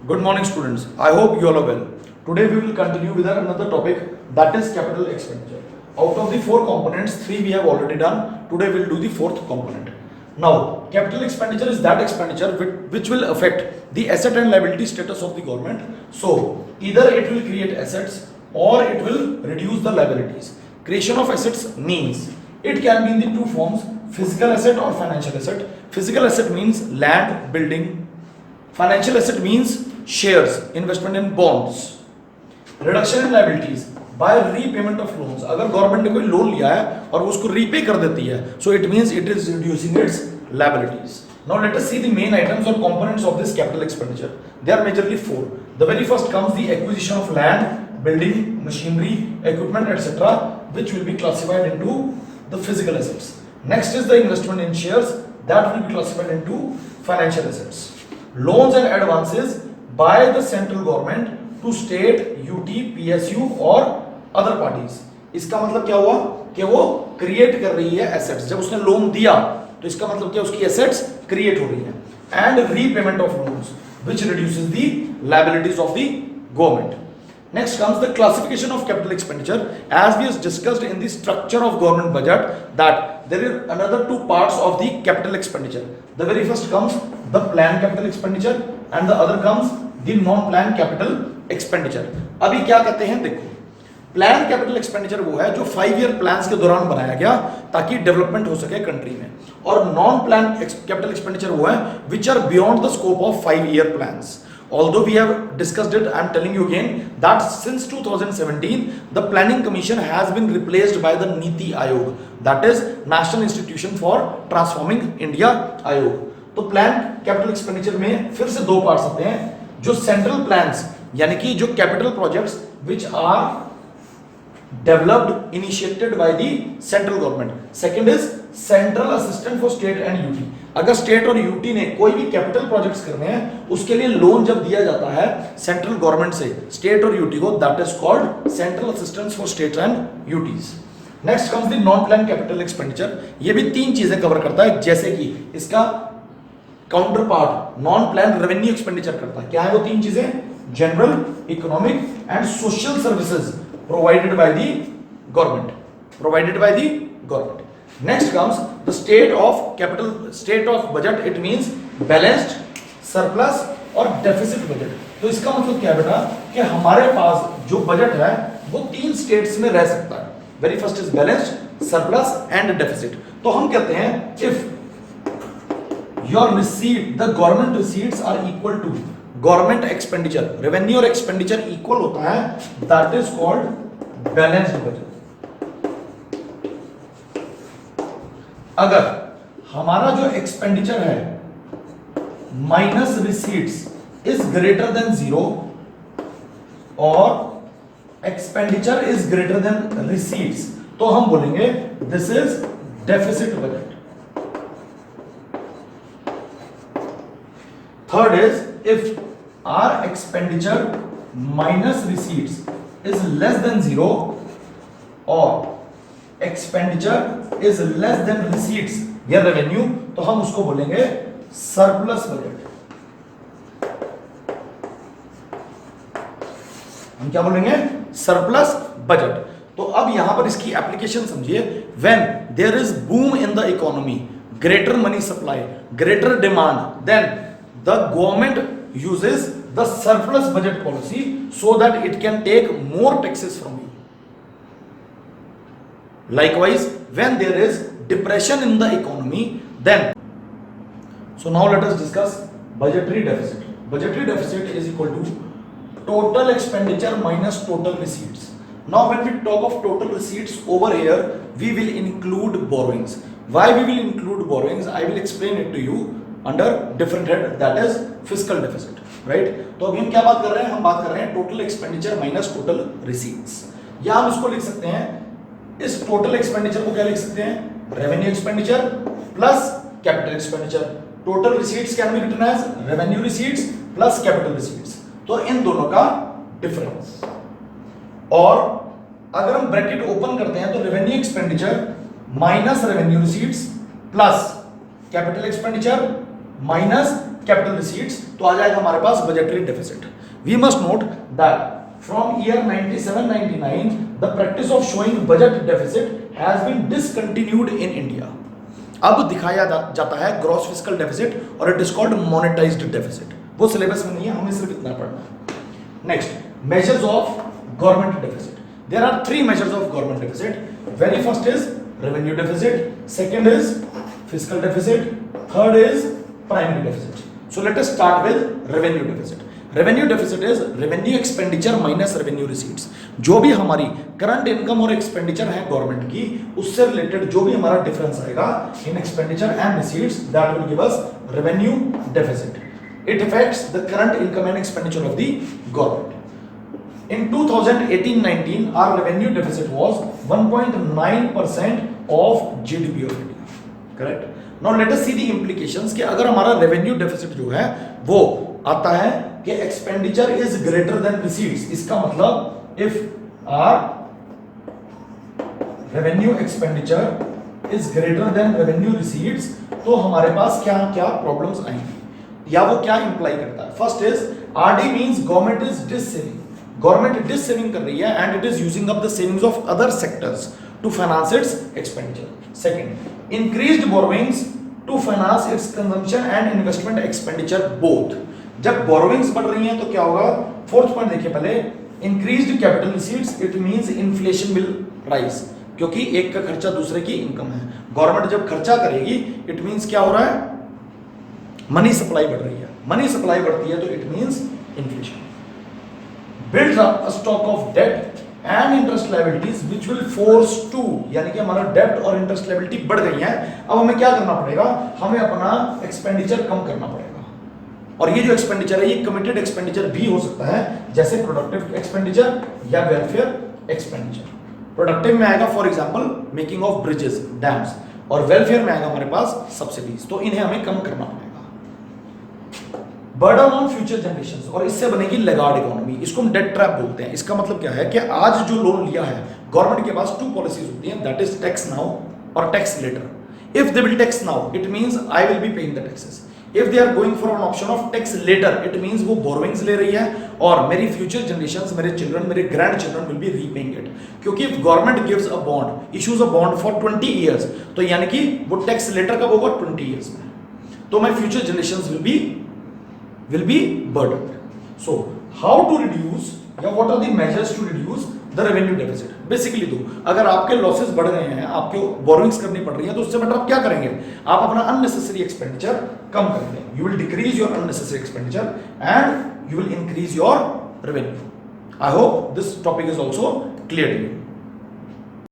Good morning, students. I hope you all are well. Today we will continue with another topic, that is capital expenditure. Out of the four components, three we have already done. Today we will do the fourth component. Now, capital expenditure is that expenditure which will affect the asset and liability status of the government. So, either it will create assets or it will reduce the liabilities. Creation of assets means it can be in the two forms, physical asset or financial asset. Physical asset means land, building. Financial asset means shares, investment in bonds. Reduction in liabilities by repayment of loans. अगर government ने कोई loan लिया है और वो उसको repay कर देती है, so it means it is reducing its liabilities. Now let us see the main items or components of this capital expenditure. There are majorly four. The very first comes the acquisition of land, building, machinery, equipment, etc., which will be classified into the physical assets. Next is the investment in shares, that will be classified into financial assets. Loans and advances by the central government to state, UT, PSU और other parties. इसका मतलब क्या हुआ कि वो create कर रही है एसेट्स. जब उसने लोन दिया तो इसका मतलब क्या, उसकी एसेट्स क्रिएट हो रही है. And repayment of loans which reduces the liabilities of the government. Next comes the classification of capital expenditure. As we have discussed in the structure of government budget, that there is another two parts of the capital expenditure. The very first comes the planned capital expenditure and the other comes the non-planned capital expenditure. अभी क्या कहते हैं देखो, plan capital expenditure वो है जो 5 year plans के दौरान बनाया गया ताकि डेवलपमेंट हो सके कंट्री में, और नॉन प्लान कैपिटल एक्सपेंडिचर वो है which are beyond the scope of 5 year plans. Although we have discussed it, I am telling you again that since 2017 the planning commission has been replaced by the Niti Aayog, that is National Institution for Transforming India Aayog. तो plan capital expenditure में फिर से दो parts आते हैं, जो central plans यानी कि जो capital projects which are developed initiated by the central government. Second is central assistance for state and UT. अगर स्टेट और यूटी ने कोई भी कैपिटल प्रोजेक्ट्स करने हैं उसके लिए लोन जब दिया जाता है सेंट्रल गवर्नमेंट से स्टेट और यूटी को, that is called central assistance for state and UTs. Next comes the non plan capital expenditure. ये भी तीन चीजें कवर करता है, जैसे कि इसका counter part non plan revenue expenditure करता है. क्या है वो तीन चीजें? General, economic and social services provided by the government. Next comes the state of budget. It means balanced, surplus और deficit budget. तो इसका मतलब क्या है बेटा कि हमारे पास जो बजट है वो तीन स्टेट्स में रह सकता है. Very first is balanced, surplus and deficit. तो हम कहते हैं if your receipt the government receipts are equal to government expenditure, revenue और एक्सपेंडिचर इक्वल होता है, that is called balanced budget. अगर हमारा जो एक्सपेंडिचर है minus receipts is greater than zero और expenditure is greater than receipts, तो हम बोलेंगे this is deficit budget. Third is if our expenditure minus receipts is less than zero or expenditure is less than receipts या revenue, तो हम उसको बोलेंगे surplus budget. हम क्या बोलेंगे? surplus budget. तो अब यहां पर इसकी एप्लीकेशन समझिए. when there is boom in the economy, greater money supply, greater demand, then the government uses the surplus budget policy so that it can take more taxes from you. Likewise, when there is depression in the economy, then so now let us discuss budgetary deficit. Budgetary deficit is equal to total expenditure minus total receipts. Now when we talk of total receipts over here, we will include borrowings. Why we will include borrowings? I will explain it to you under different head, that is fiscal deficit, right? तो अभी हम क्या बात कर रहे हैं? हम बात कर रहे हैं total expenditure minus total receipts. या हम इसको लिख सकते हैं, इस टोटल एक्सपेंडिचर को क्या लिख सकते हैं? Revenue expenditure plus capital expenditure. Total receipts can be written as revenue receipts plus capital receipts. तो इन दोनों का डिफरेंस. और अगर हम ब्रैकेट ओपन करते हैं तो revenue expenditure minus revenue receipts plus capital expenditure minus capital receipts, तो आ जाएगा हमारे पास budgetary deficit. We must note that from year 97-99 the practice of showing budget deficit has been discontinued in India. अब दिखाया जाता है ग्रॉस फिस्कल डेफिसिट और it is called monetised deficit. वो सिलेबस में नहीं है, हमें सिर्फ इतना पढ़ना है। Next, measures of government deficit. There are 3 measures of government deficit. Very first is revenue deficit, second is fiscal deficit, third is primary deficit. So let us start with revenue deficit. Revenue deficit is revenue expenditure minus revenue receipts. जो भी हमारी current income और expenditure है government की, उससे related जो भी हमारा डिफरेंस आएगा in expenditure and receipts, that will give us revenue deficit. It affects the current income and expenditure of the government. In 2018-19, our revenue deficit was 1.9% of GDP of India. Correct? Now let us see the implications कि अगर हमारा revenue deficit जो है वो आता है कि expenditure is greater than receipts, इसका मतलब if our revenue expenditure is greater than revenue receipts, तो हमारे पास क्या क्या प्रॉब्लम्स आएंगी या वो क्या इंप्लाई करता है। First is RD means government is dissaving. Government dissaving कर रही है and it is using up the savings of other sectors to finance its expenditure. Second, increased borrowings to finance its consumption and investment expenditure both. जब borrowings बढ़ रही हैं तो क्या होगा। फोर्थ पॉइंट देखिए पहले, increased capital receipts, it means inflation will rise, क्योंकि एक का खर्चा दूसरे की इनकम है। गवर्नमेंट जब खर्चा करेगी इट मींस क्या हो रहा है, मनी सप्लाई बढ़ रही है। मनी सप्लाई बढ़ती है तो it means inflation. Build up stock of debt and interest liabilities which will force to, यानी कि हमारा डेब्ट और इंटरेस्ट लायबिलिटी बढ़ गई है। अब हमें क्या करना पड़ेगा, हमें अपना एक्सपेंडिचर कम करना पड़ेगा। और ये जो एक्सपेंडिचर है ये कमिटेड एक्सपेंडिचर भी हो सकता है, जैसे प्रोडक्टिव एक्सपेंडिचर या वेलफेयर एक्सपेंडिचर। प्रोडक्टिव में आएगा for example making of bridges, dams, और वेलफेयर में आएगा हमारे पास सब्सिडीज। तो इन्हें हमें कम करना पड़ेगा। बर्डन ऑन फ्यूचर जनरेशंस, और इससे बनेगी लेगार्ड इकोनॉमी। इसको हम डेट ट्रैप बोलते हैं। इसका मतलब क्या है कि आज जो लोन लिया है गवर्नमेंट के पास 2 पॉलिसीज होती हैं, दैट इज टैक्स नाउ और tax later. If they will tax now it means I will be paying the taxes. If they are going for an option of tax later it means वो borrowings ले रही है और मेरी future generations, मेरे children, मेरे grandchildren will be repaying it. क्योंकि if government gives a bond, issues a bond for 20 years, तो यानी कि वो टैक्स लेटर कब होगा, 20 इयर्स में। तो my future generations will be burdened. So how to reduce या what are the measures to reduce the revenue deficit? Basically तो अगर आपके losses बढ़ रहे हैं, आपको borrowings करनी पड़ रही है, तो उससे बेटर आप क्या करेंगे, आप अपना unnecessary expenditure कम करेंगे। You will decrease your unnecessary expenditure and you will increase your revenue. I hope this topic is also clear to you.